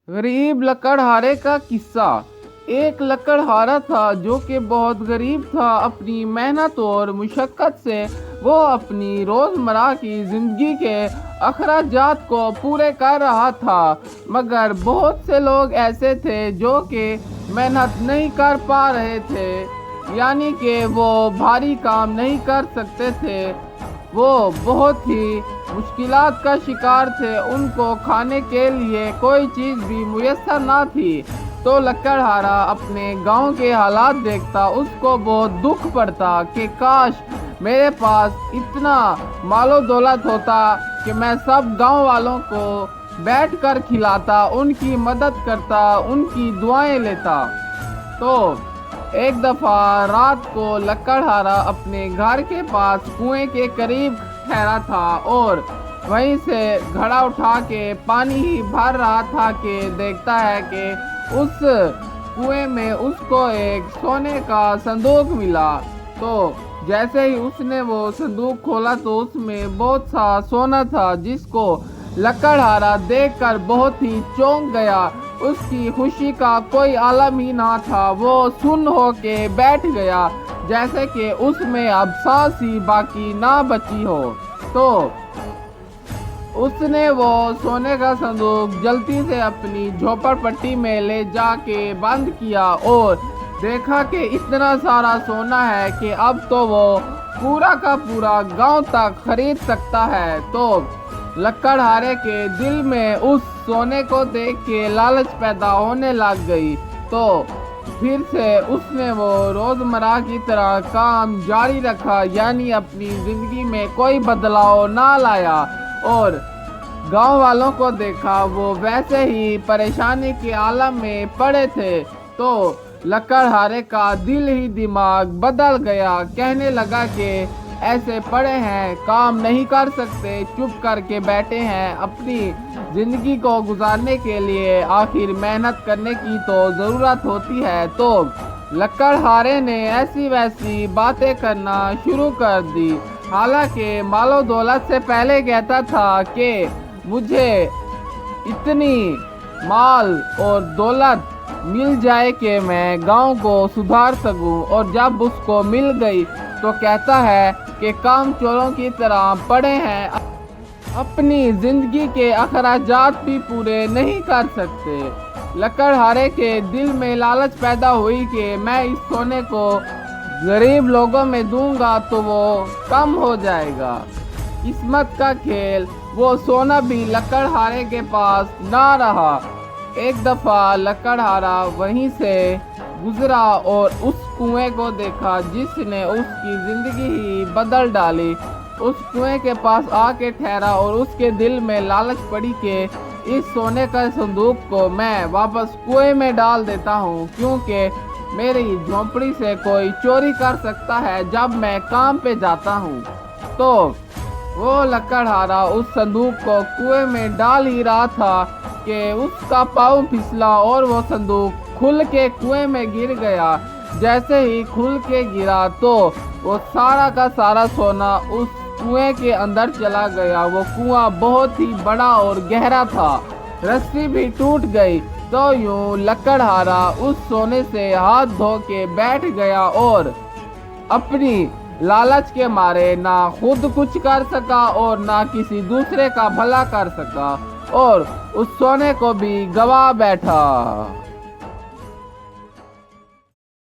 غریب لکڑہارے کا قصہ۔ ایک لکڑہارا تھا جو کہ بہت غریب تھا۔ اپنی محنت اور مشقت سے وہ اپنی روزمرہ کی زندگی کے اخراجات کو پورے کر رہا تھا، مگر بہت سے لوگ ایسے تھے جو کہ محنت نہیں کر پا رہے تھے، یعنی کہ وہ بھاری کام نہیں کر سکتے تھے۔ وہ بہت ہی مشکلات کا شکار تھے، ان کو کھانے کے لیے کوئی چیز بھی میسر نہ تھی۔ تو لکڑہارا اپنے گاؤں کے حالات دیکھتا، اس کو بہت دکھ پڑتا کہ کاش میرے پاس اتنا مال و دولت ہوتا کہ میں سب گاؤں والوں کو بیٹھ کر کھلاتا، ان کی مدد کرتا، ان کی دعائیں لیتا۔ تو ایک دفعہ رات کو لکڑہارا اپنے گھر کے پاس کنویں کے قریب ٹھہرا تھا اور وہیں سے گھڑا اٹھا کے پانی ہی بھر رہا تھا کہ دیکھتا ہے کہ اس کنویں میں اس کو ایک سونے کا صندوق ملا۔ تو جیسے ہی اس نے وہ صندوق کھولا تو اس میں بہت سا سونا تھا، جس کو لکڑہارا دیکھ کر بہت ہی چونک گیا۔ اس کی خوشی کا کوئی عالم ہی نہ تھا، وہ سن ہو کے بیٹھ گیا جیسے کہ اس میں اب سانس ہی باقی نہ بچی ہو۔ تو اس نے وہ سونے کا صندوق جلدی سے اپنی جھوپڑ پٹی میں لے جا کے بند کیا اور دیکھا کہ اتنا سارا سونا ہے کہ اب تو وہ پورا کا پورا گاؤں تک خرید سکتا ہے۔ تو لکڑہارے کے دل میں اس سونے کو دیکھ کے لالچ پیدا ہونے لگ گئی۔ تو پھر سے اس نے وہ روزمرہ کی طرح کام جاری رکھا، یعنی اپنی زندگی میں کوئی بدلاؤ نہ لایا اور گاؤں والوں کو دیکھا وہ ویسے ہی پریشانی کے عالم میں پڑے تھے۔ تو لکڑہارے کا دل ہی دماغ بدل گیا، کہنے لگا کہ ایسے پڑے ہیں، کام نہیں کر سکتے، چپ کر کے بیٹھے ہیں، اپنی زندگی کو گزارنے کے لیے آخر محنت کرنے کی تو ضرورت ہوتی ہے۔ تو لکڑہارے نے ایسی ویسی باتیں کرنا شروع کر دی، حالانکہ مال و دولت سے پہلے کہتا تھا کہ مجھے اتنی مال اور دولت مل جائے کہ میں گاؤں کو سدھار سکوں، اور جب اس کو مل گئی تو کہتا ہے کہ کام چوروں کی طرح پڑے ہیں، اپنی زندگی کے اخراجات بھی پورے نہیں کر سکتے۔ لکڑہارے کے دل میں لالچ پیدا ہوئی کہ میں اس سونے کو غریب لوگوں میں دوں گا تو وہ کم ہو جائے گا۔ قسمت کا کھیل، وہ سونا بھی لکڑہارے کے پاس نہ رہا۔ ایک دفعہ لکڑہارا وہیں سے گزرا اور اس کنویں کو دیکھا جس نے اس کی زندگی ہی بدل ڈالی۔ اس کنویں کے پاس آ کے ٹھہرا اور اس کے دل میں لالچ پڑی کہ اس سونے کا صندوق کو میں واپس کنویں میں ڈال دیتا ہوں، کیونکہ میری جھونپڑی سے کوئی چوری کر سکتا ہے جب میں کام پہ جاتا ہوں۔ تو وہ لکڑہارا اس صندوق کو کنویں میں ڈال ہی رہا تھا کہ اس کا پاؤں پھسلا اور وہ صندوق کھل کے کنویں میں گر گیا۔ جیسے ہی کھل کے گرا تو وہ سارا کا سارا سونا اس کنویں کے اندر چلا گیا۔ وہ کنواں بہت ہی بڑا اور گہرا تھا، رسی بھی ٹوٹ گئی۔ تو یوں لکڑہارا اس سونے سے ہاتھ دھو کے بیٹھ گیا اور اپنی لالچ کے مارے نہ خود کچھ کر سکا اور نہ کسی دوسرے کا بھلا کر سکا، اور اس سونے کو بھی گوا بیٹھا۔